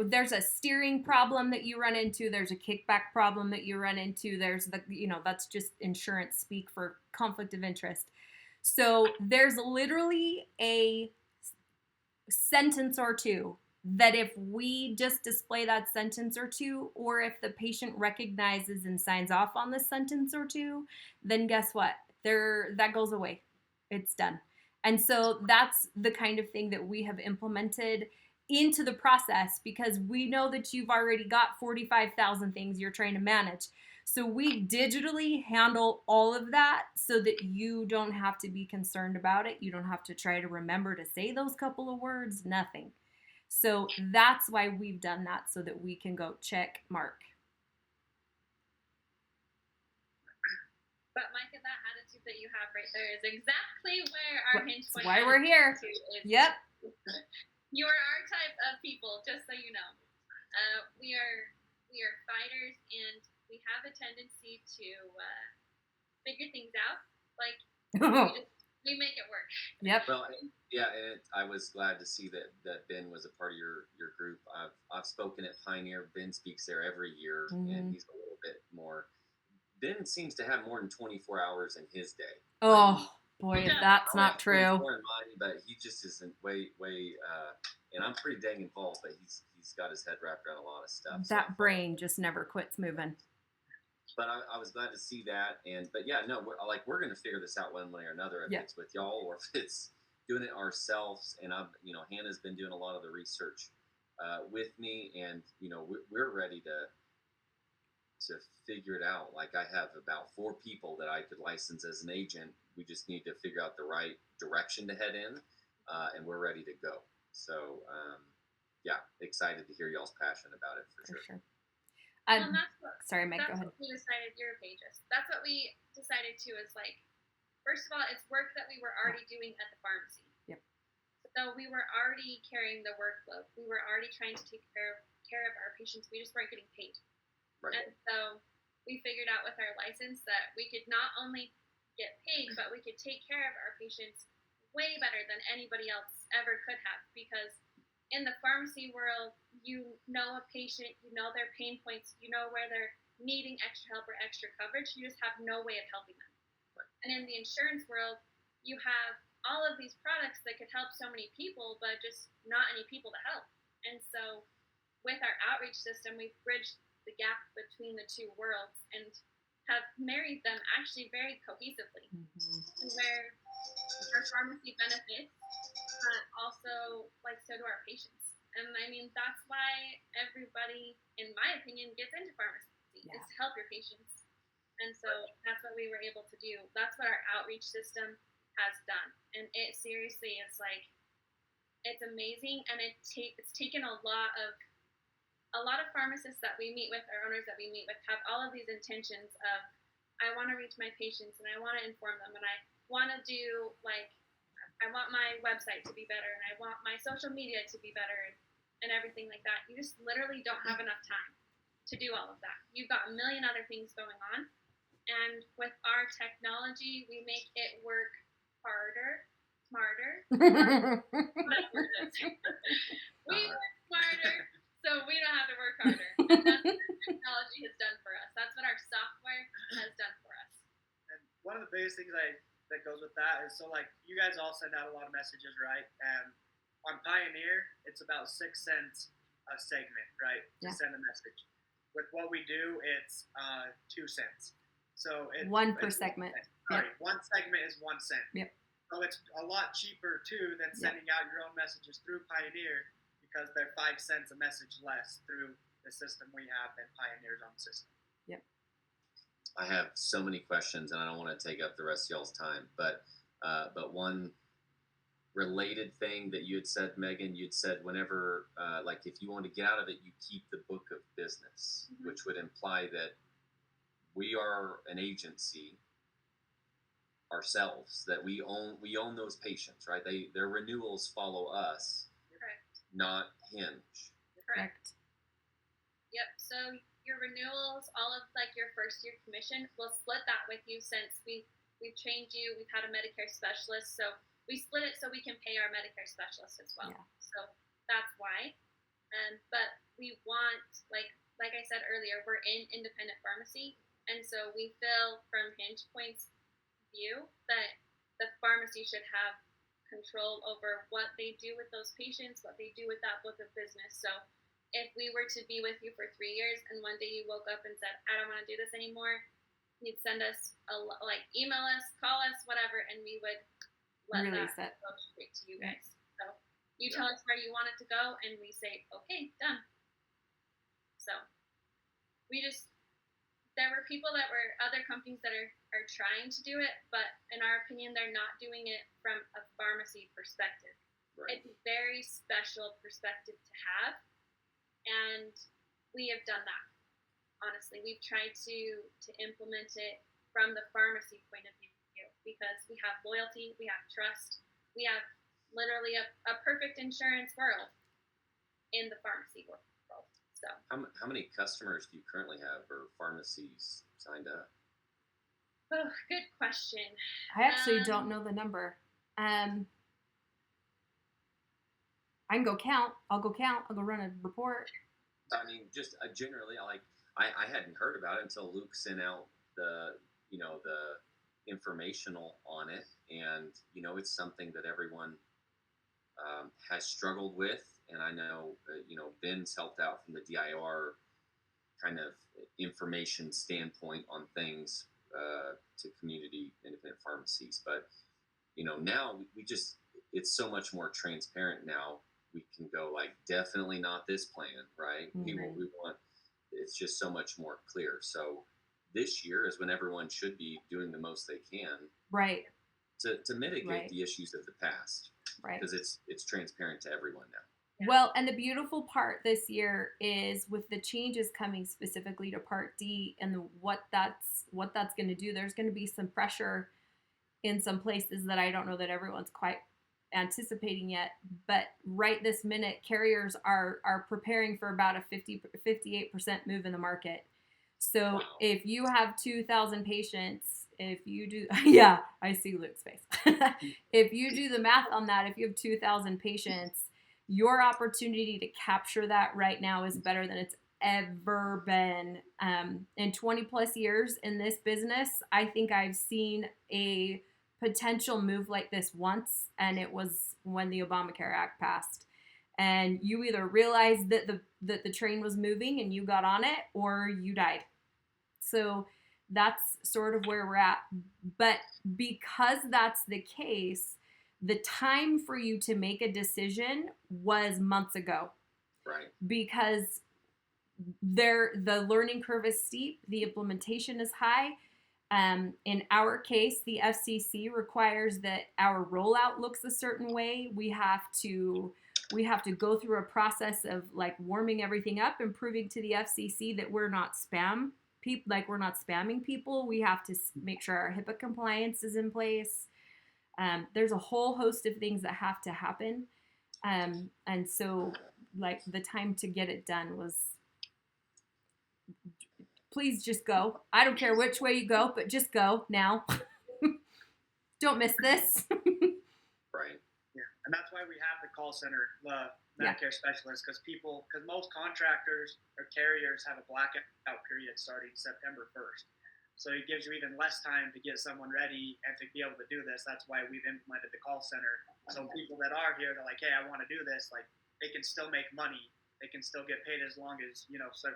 A: there's a steering problem that you run into. There's a kickback problem that you run into. There's that's just insurance speak for conflict of interest. So there's literally a sentence or two that if we just display that sentence or two, or if the patient recognizes and signs off on the sentence or two, then guess what? That goes away. It's done. And so that's the kind of thing that we have implemented into the process, because we know that you've already got 45,000 things you're trying to manage. So we digitally handle all of that so that you don't have to be concerned about it. You don't have to try to remember to say those couple of words, nothing. So that's why we've done that, so that we can go check mark.
D: But Micah, that attitude that you have right there is exactly where our Hinge Point.
A: That's why we're here. Yep.
D: You are our type of people, just so you know. We are fighters, and we have a tendency to figure things out. Like we make it work.
A: Yep.
B: Well, yeah, I was glad to see that Ben was a part of your group. I've spoken at Pioneer. Ben speaks there every year, and he's a little bit more. Ben seems to have more than 24 hours in his day.
A: Oh boy, if that's not true.
B: In mine, but he just isn't way. And I'm pretty dang involved, but he's got his head wrapped around a lot of stuff.
A: That brain just never quits moving.
B: But I was glad to see that, but yeah, no, we're going to figure this out one way or another. If it's with y'all or if it's doing it ourselves. And Hannah's been doing a lot of the research with me, and we're ready to figure it out. Like, I have about 4 people that I could license as an agent. We just need to figure out the right direction to head in, and we're ready to go. So, yeah, excited to hear y'all's passion about it for sure.
D: Well,
A: sorry, Meg, go ahead.
D: That's what we decided. You're pages. That's what we decided too. Is like, first of all, it's work that we were already doing at the pharmacy.
A: Yep.
D: So we were already carrying the workload. We were already trying to take care of our patients. We just weren't getting paid.
B: Right.
D: And so we figured out with our license that we could not only get paid, but we could take care of our patients way better than anybody else ever could have. Because in the pharmacy world, you know a patient, you know their pain points, you know where they're needing extra help or extra coverage. You just have no way of helping them.
B: Right.
D: And in the insurance world, you have all of these products that could help so many people, but just not any people to help. And so with our outreach system, we've bridged the gap between the two worlds and have married them actually very cohesively, where our pharmacy benefits, but also, like, so do our patients. And I mean, that's why everybody, in my opinion, gets into pharmacy, is to help your patients. And so that's what we were able to do. That's what our outreach system has done. And it seriously is like, it's amazing. And it's taken a lot of pharmacists that we meet with, or owners that we meet with, have all of these intentions of, I want to reach my patients and I want to inform them and I want to do, like, I want my website to be better and I want my social media to be better and everything like that. You just literally don't have enough time to do all of that. You've got a million other things going on. And with our technology, we make it work harder, smarter, whatever it is. We work smarter, so we don't have to work harder. And that's what technology has done for us. That's what our software has done for us.
E: And one of the biggest things that goes with that is, so, like, you guys all send out a lot of messages, right? And on Pioneer, it's about 6 cents a segment, right? To send a message. With what we do, it's 2 cents. So it's
A: 1 per segment.
E: Sorry, 1 segment is 1 cent.
A: Yep.
E: So it's a lot cheaper too than sending out your own messages through Pioneer, because they're 5 cents a message less through the system we have than Pioneer's own system.
A: Yep.
B: I have so many questions, and I don't want to take up the rest of y'all's time. But one related thing that you had said, Megan, you'd said whenever, like, if you want to get out of it, you keep the book of business, which would imply that we are an agency ourselves, that we own those patients, right? Their renewals follow us,
D: Correct.
B: not Hinge.
D: Correct. Yep. So your renewals, all of, like, your first year commission, we'll split that with you, since we've trained you. We've had a Medicare specialist, so we split it so we can pay our Medicare specialist as well. Yeah. So that's why. But we want, like I said earlier, we're in independent pharmacy, and so we feel from Hinge Point's view that the pharmacy should have control over what they do with those patients, what they do with that book of business. So if we were to be with you for 3 years and one day you woke up and said, I don't want to do this anymore, you'd send us email us, call us, whatever, and we would let that go straight to you guys. So you tell us where you want it to go, and we say, okay, done. So we just, there were people that were other companies that are trying to do it, but in our opinion, they're not doing it from a pharmacy perspective.
B: Right.
D: It's a very special perspective to have, and we have done that. Honestly, we've tried to implement it from the pharmacy point of view because we have loyalty, we have trust, we have literally a perfect insurance world in the pharmacy world. So,
B: how many customers do you currently have or pharmacies signed up?
D: oh, good question.
A: I actually don't know the number. I can go count. I'll go run a report.
B: I mean, just generally, like I hadn't heard about it until Luke sent out the informational on it, and it's something that everyone has struggled with, and I know Ben's helped out from the DIR kind of information standpoint on things to community independent pharmacies, but now we just it's so much more transparent now. We can go like definitely not this plan, right?
A: Mm-hmm.
B: We want it's just so much more clear. So this year is when everyone should be doing the most they can,
A: right,
B: to mitigate
A: right.
B: the issues of the past,
A: right?
B: Because it's transparent to everyone now.
A: Well, and the beautiful part this year is with the changes coming specifically to Part D and what that's going to do. There's going to be some pressure in some places that I don't know that everyone's quite anticipating yet, but right this minute carriers are preparing for about a 58% move in the market. So wow. If you have 2,000 patients, if you do yeah, I see Luke's face. If you do the math on that, if you have 2,000 patients, your opportunity to capture that right now is better than it's ever been. In 20 plus years in this business, I think I've seen a potential move like this once, and it was when the Obamacare Act passed. And you either realized that the train was moving and you got on it, or you died. So that's sort of where we're at. But because that's the case, the time for you to make a decision was months ago.
B: Right.
A: Because the learning curve is steep, the implementation is high. In our case, the FCC requires that our rollout looks a certain way. We have to go through a process of like warming everything up and proving to the FCC that we're not spamming people. We have to make sure our HIPAA compliance is in place. There's a whole host of things that have to happen. And so like the time to get it done was, please just go. I don't care which way you go, but just go now. Don't miss this.
B: Right.
E: Yeah, and that's why we have the call center, the Medicare specialists, because most contractors or carriers have a blackout period starting September 1st. So it gives you even less time to get someone ready and to be able to do this. That's why we've implemented the call center. So people that are here, they're like, hey, I want to do this. Like, they can still make money. They can still get paid as long as, so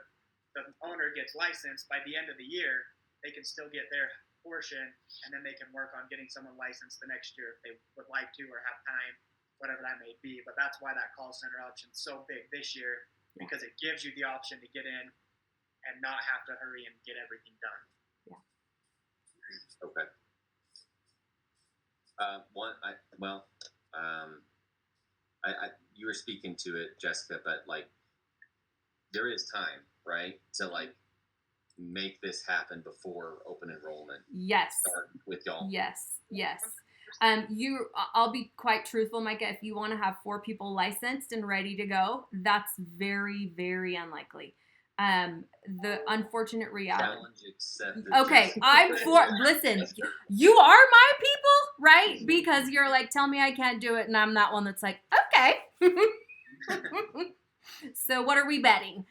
E: the owner gets licensed. By the end of the year, they can still get their portion, and then they can work on getting someone licensed the next year if they would like to or have time, whatever that may be. But that's why that call center option is so big this year, because it gives you the option to get in and not have to hurry and get everything done.
B: Okay. You were speaking to it, Jessica, but like there is time, right, to like make this happen before open enrollment.
A: Yes.
B: Start with y'all.
A: Yes. I'll be quite truthful, Micah. If you want to have 4 people licensed and ready to go, that's very, very unlikely. The unfortunate reality.
B: Challenge accepted.
A: Okay, listen, you are my people, right? Because you're like, tell me I can't do it, and I'm that one that's like, okay. So what are we betting?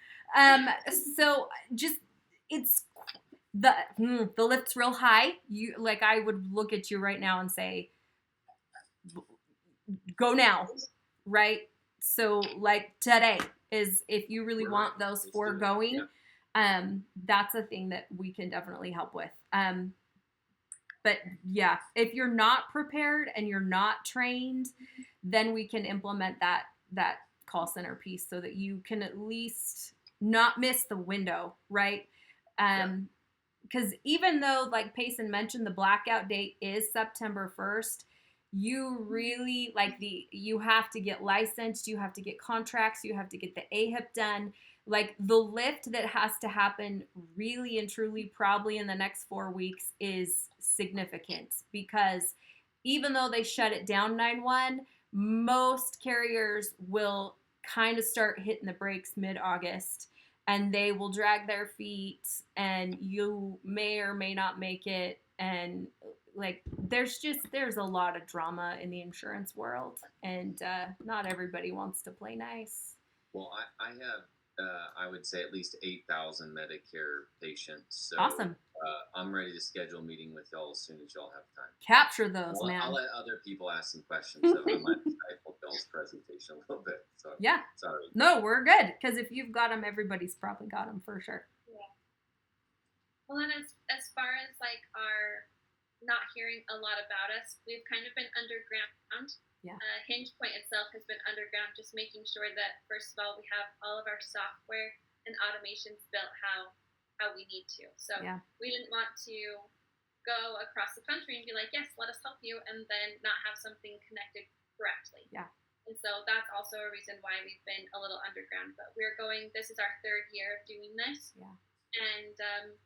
A: So just it's the lift's real high. You like I would look at you right now and say, go now, right? So like today is if you really want those 4 going, that's a thing that we can definitely help with. But yeah, if you're not prepared and you're not trained, then we can implement that call center piece so that you can at least not miss the window, right? because even though, like Payson mentioned, the blackout date is September 1st, you really you have to get licensed, you have to get contracts, you have to get the AHIP done. Like the lift that has to happen really and truly probably in the next 4 weeks is significant, because even though they shut it down 9/1, most carriers will kind of start hitting the brakes mid-August, and they will drag their feet, and you may or may not make it. And like there's a lot of drama in the insurance world, and not everybody wants to play nice.
B: Well, I have, I would say at least 8,000 Medicare patients. So
A: Awesome.
B: I'm ready to schedule a meeting with y'all as soon as y'all have time.
A: Capture those,
B: I'll,
A: man.
B: I'll let other people ask some questions, so I might stifle Bill's presentation a little bit. So
A: Yeah.
B: sorry.
A: No, we're good, because if you've got them, everybody's probably got them for sure.
D: Yeah. Well, and as far as like our not hearing a lot about us, we've kind of been underground.
A: Yeah.
D: Hinge Point itself has been underground, just making sure that first of all we have all of our software and automations built how we need to. So
A: Yeah.
D: we didn't want to go across the country and be like, yes, let us help you, and then not have something connected correctly.
A: Yeah.
D: And so that's also a reason why we've been a little underground. But we're going. This is our 3rd year of doing this.
A: Yeah.
D: And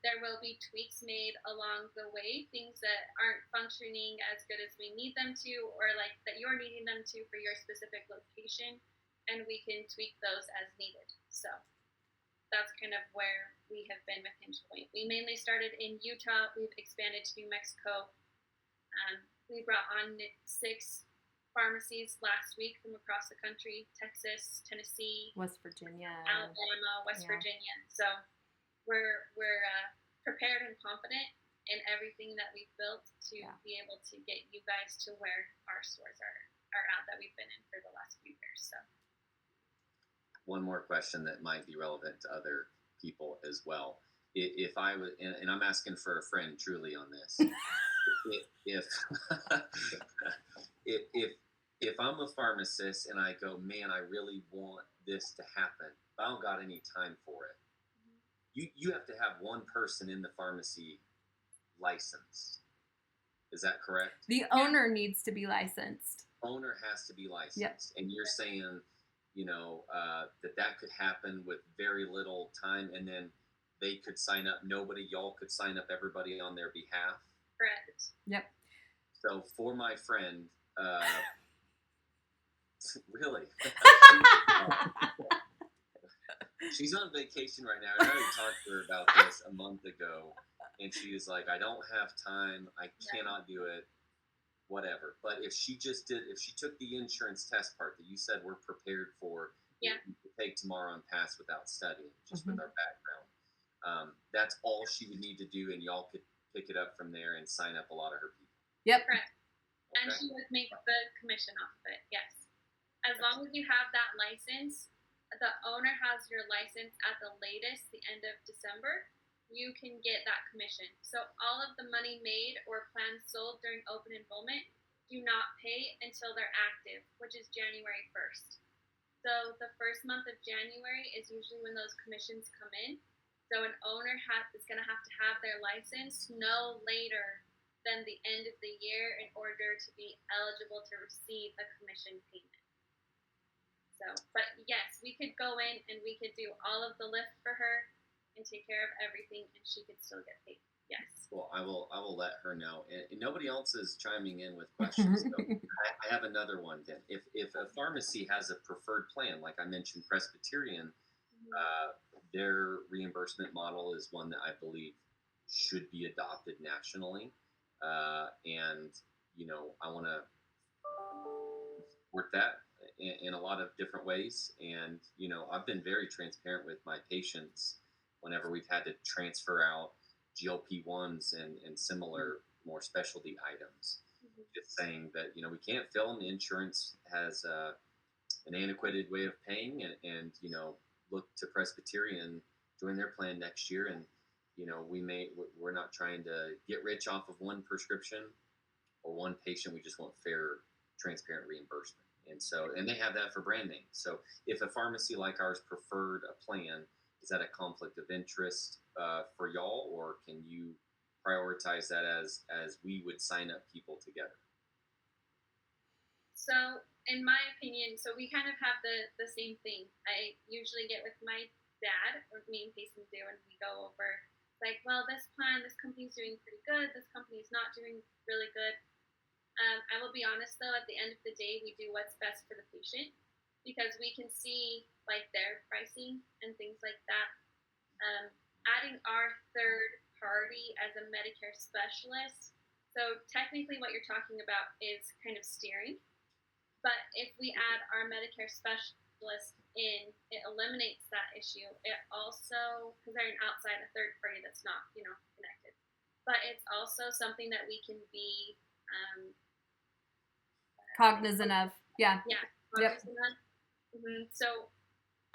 D: there will be tweaks made along the way, things that aren't functioning as good as we need them to, or like that you're needing them to for your specific location, and we can tweak those as needed. So that's kind of where we have been with Hinge Point. We mainly started in Utah. We've expanded to New Mexico. We brought on 6 pharmacies last week from across the country: Texas, Tennessee,
A: West Virginia,
D: Alabama, West Virginia. So we're prepared and confident in everything that we've built to be able to get you guys to where our stores are at that we've been in for the last few years. So
B: one more question that might be relevant to other people as well. If I was, and I'm asking for a friend truly on this, if I'm a pharmacist and I go, man, I really want this to happen, but I don't got any time for it. You have to have one person in the pharmacy licensed. Is that correct?
A: The owner needs to be licensed.
B: Owner has to be licensed.
A: Yep.
B: And you're saying, that could happen with very little time, and then they could sign up. Y'all could sign up everybody on their behalf.
D: Correct.
A: Yep.
B: So for my friend, really? She's on vacation right now. I already talked to her about this a month ago, and she was like, I don't have time. I cannot do it. Whatever. But if she took the insurance test part that you said we're prepared for, to take tomorrow and pass without studying, just with our background, that's all she would need to do, and y'all could pick it up from there and sign up a lot of her people.
A: Yep.
D: Correct. Okay. And she would make the commission off of it, yes. As long as you have that license, the owner has your license at the latest, the end of December, you can get that commission. So all of the money made or plans sold during open enrollment do not pay until they're active, which is January 1st. So the first month of January is usually when those commissions come in. So an owner is going to have their license no later than the end of the year in order to be eligible to receive a commission payment. So, but yes, we could go in and we could do all of the lift for her and take care of everything, and she could still get paid. Yes.
B: Well, I will let her know. And nobody else is chiming in with questions. So I have another one then. If a pharmacy has a preferred plan, like I mentioned, Presbyterian, their reimbursement model is one that I believe should be adopted nationally. And I want to work that in a lot of different ways. And I've been very transparent with my patients whenever we've had to transfer out GLP-1s and similar more specialty items. Just saying that we can't fill them. The insurance has an antiquated way of paying, and look to Presbyterian, join their plan next year, and we're not trying to get rich off of one prescription or one patient. We just want fair, transparent reimbursement. And they have that for brand names. So if a pharmacy like ours preferred a plan, is that a conflict of interest for y'all, or can you prioritize that as we would sign up people together?
D: So, in my opinion, so we kind of have the same thing. I usually get with my dad, or me and Payson do, and we go over like, well, this company's doing pretty good. This company's not doing really good. I will be honest though, at the end of the day, we do what's best for the patient because we can see like their pricing and things like that. Adding our third party as a Medicare specialist. So technically, what you're talking about is kind of steering. But if we add our Medicare specialist in, it eliminates that issue. It also, because they're an outside, a third party that's not, connected. But it's also something that we can be
A: cognizant of. Yeah.
D: Yeah.
A: Yep.
D: Mm-hmm. So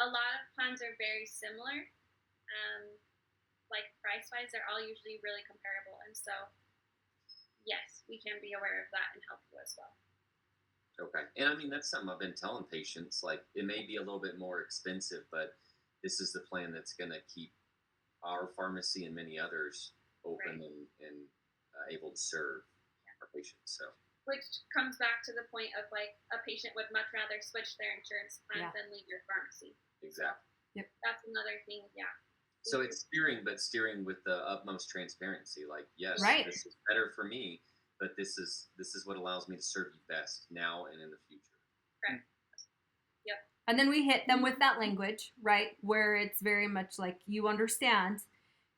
D: a lot of plans are very similar. Like price-wise, they're all usually really comparable. And so, yes, we can be aware of that and help you as well.
B: Okay. And I mean, that's something I've been telling patients. Like, it may be a little bit more expensive, but this is the plan that's going to keep our pharmacy and many others open and able to serve our patients. So,
D: which comes back to the point of like a patient would much rather switch their insurance plan than leave your pharmacy.
B: Exactly.
A: Yep.
D: That's another thing. Yeah.
B: So it's steering, but steering with the utmost transparency. Like, yes, this is better for me, but this is what allows me to serve you best now and in the future.
D: Right. Yep.
A: And then we hit them with that language, right, where it's very much like, you understand,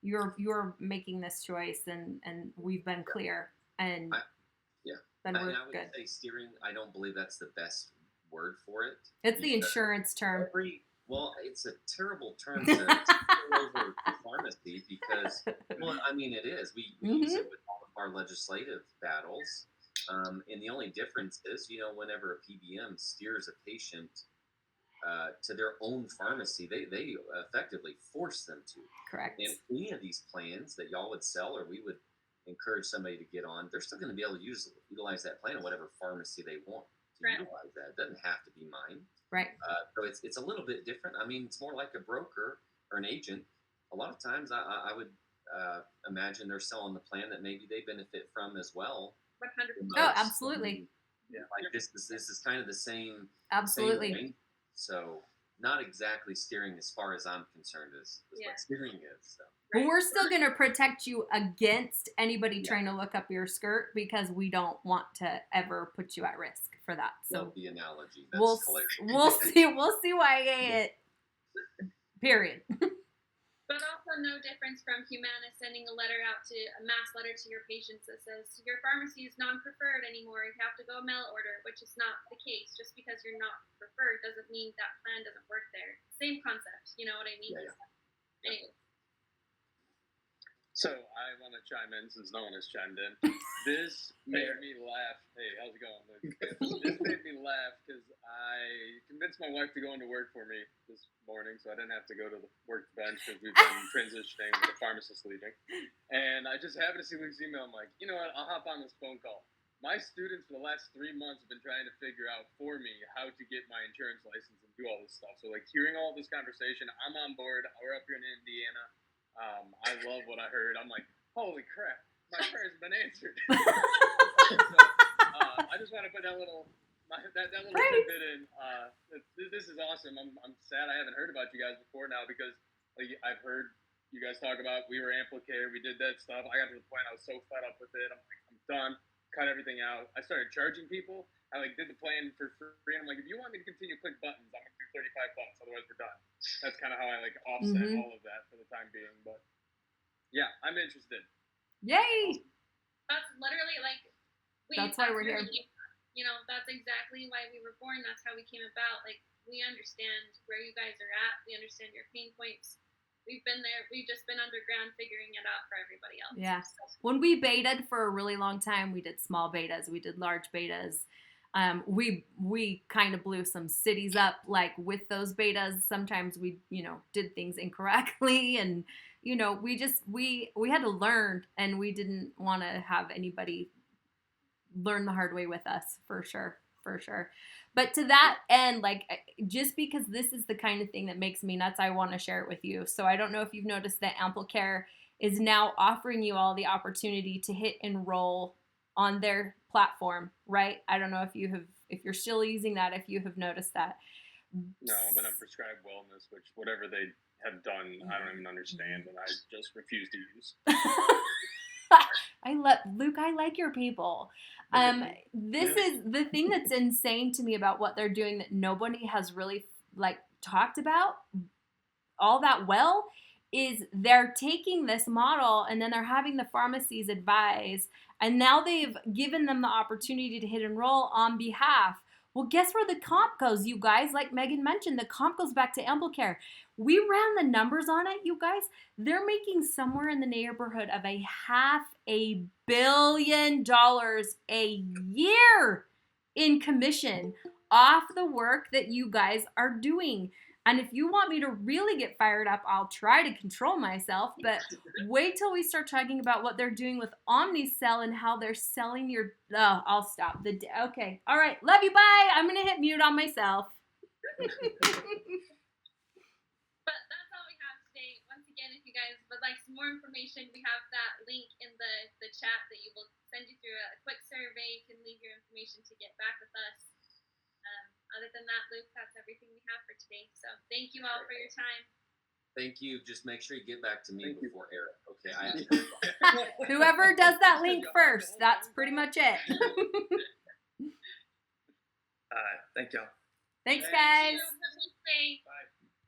A: you're making this choice, and we've been clear, and then we're
B: I would
A: good.
B: say steering. I don't believe that's the best word for it.
A: It's the insurance term.
B: Well, it's a terrible term to pull over the pharmacy because, well, I mean, it is. We use it with all of our legislative battles. And the only difference is, whenever a PBM steers a patient to their own pharmacy, they effectively force them to.
A: Correct.
B: And any of these plans that y'all would sell or we would encourage somebody to get on, they're still going to be able to utilize that plan at whatever pharmacy they want to utilize that. It doesn't have to be mine.
A: Right.
B: So it's a little bit different. I mean, it's more like a broker or an agent. A lot of times I would imagine they're selling the plan that maybe they benefit from as well.
D: 100%.
A: Oh, absolutely.
B: Yeah. Like this is kind of the same.
A: Absolutely.
B: Same thing. So not exactly steering as far as I'm concerned is what steering is. So.
A: But we're still going to protect you against anybody trying to look up your skirt, because we don't want to ever put you at risk for that. So
B: the analogy. That's
A: we'll see why it. Period.
D: But also no difference from Humana sending a mass letter to your patients that says your pharmacy is non-preferred anymore. You have to go mail order, which is not the case. Just because you're not preferred doesn't mean that plan doesn't work there. Same concept. You know what I mean?
B: Yeah.
D: Anyway.
F: So I want to chime in since no one has chimed in. This made me laugh. Hey, how's it going? This made me laugh because I convinced my wife to go into work for me this morning, so I didn't have to go to the work bench because we've been transitioning with the pharmacist leaving. And I just happened to see Luke's email. I'm like, you know what? I'll hop on this phone call. My students for the last 3 months have been trying to figure out for me how to get my insurance license and do all this stuff. So like hearing all this conversation, I'm on board. We're up here in Indiana. I love what I heard. I'm like, holy crap, my prayer's been answered. So, I just want to put that little tidbit in. This is awesome. I'm sad I haven't heard about you guys before now, because I've heard you guys talk about we were Amplicare, we did that stuff. I got to the point I was so fed up with it. I'm like, I'm done. Cut everything out. I started charging people. I did the plan for free. And I'm like, if you want me to continue to click buttons, I'm gonna do $35. Otherwise, we're done. That's kind of how I offset all of that for the time being. But yeah, I'm interested.
A: Yay!
D: That's literally
A: that's why we're here.
D: That's exactly why we were born. That's how we came about. Like, we understand where you guys are at. We understand your pain points. We've been there. We've just been underground figuring it out for everybody else.
A: Yeah. When we betaed for a really long time, we did small betas, we did large betas. We kind of blew some cities up with those betas. Sometimes we, did things incorrectly, and we had to learn, and we didn't want to have anybody learn the hard way with us, for sure. for sure. But to that end, like, just because this is the kind of thing that makes me nuts, I want to share it with you. So I don't know if you've noticed that AmpleCare is now offering you all the opportunity to hit enroll on their platform, right? I don't know if you're still using that, if you have noticed that.
F: No, but I'm prescribed wellness, which whatever they have done, I don't even understand, and I just refuse to use.
A: Luke, I like your people. This is the thing that's insane to me about what they're doing that nobody has really like talked about all that well is they're taking this model and then they're having the pharmacies advise, and now they've given them the opportunity to hit enroll on behalf. Well, guess where the comp goes, you guys? Like Megan mentioned, the comp goes back to AmpleCare. We ran the numbers on it, you guys. They're making somewhere in the neighborhood of $500 million a year in commission off the work that you guys are doing. And if you want me to really get fired up, I'll try to control myself. But wait till we start talking about what they're doing with Omnicell and how they're selling your... Oh, I'll stop. Okay. All right. Love you. Bye. I'm going to hit mute on myself.
D: But that's all we have today. Once again, if you guys would like some more information, we have that link in the chat that you will send you through a quick survey. You can leave your information to get back with us. Other than that, Luke, that's everything we have for today. So thank you all for your time.
B: Thank you. Just make sure you get back to me before Eric. Okay.
A: Whoever does that link first, that's pretty much it.
C: All right. Thank y'all.
A: Thanks, guys.
D: Have a nice day.
E: Bye.